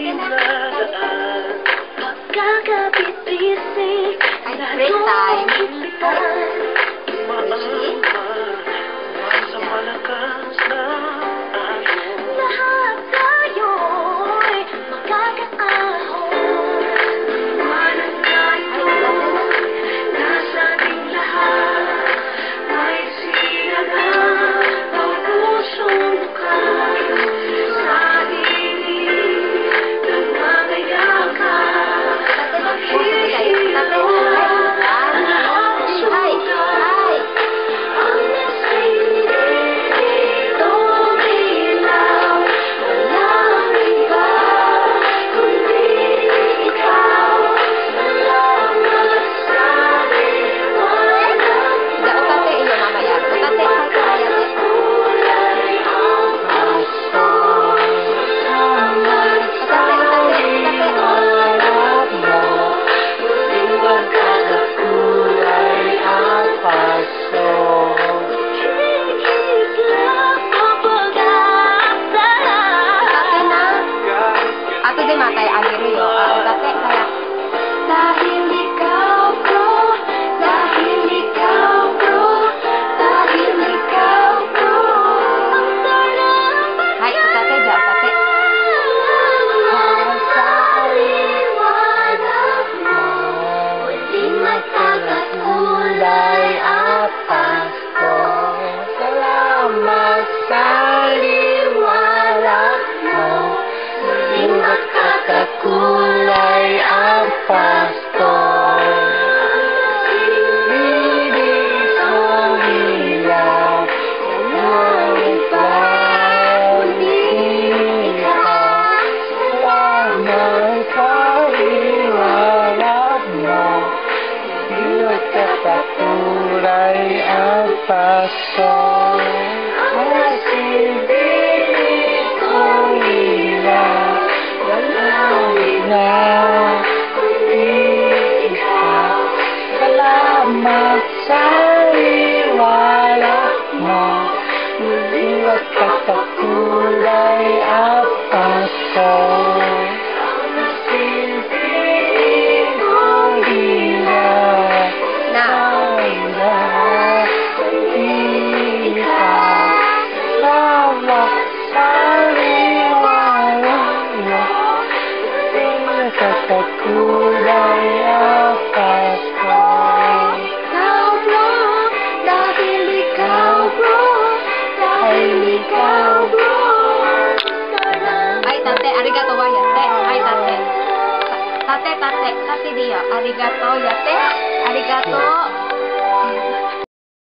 dinadaan. Pagkakabit-bisig sa tumitan, sa malakas na alon. Lahat tayo'y magkakaahon. Iwanan tayo, nasa ating lahat. May sinagang ang pusong bukas. Sa dinig ng mga yakap, maghihintay. Matay agiri yo, tate kaya dahil ikaw bro, dahil ikaw bro, dahil ikaw bro. Hai, tate ja, tate. Hindi magkakakulay at Pasko. Salamat sa liwanag mo. Hindi magkakakulay ang Pasko. Ibig sa ilaw, langit ba, kundi ikaw. Salamat sa liwanag mo. Hindi magkakakulay ang Pasko. Ang ibig kong ilaw, salamat sa liwanag mo. Hindi magkakakulay ang Pasko. Ang silbing kong ilaw, hindi ikaw. Salamat sa liwanag mo. Kulay ang Pasko. Ikaw bro, dahil ikaw bro, dahil ikaw bro. Ay tate, arigato wa yate. Ay tate. Tate dia. Arigato yate. Arigato.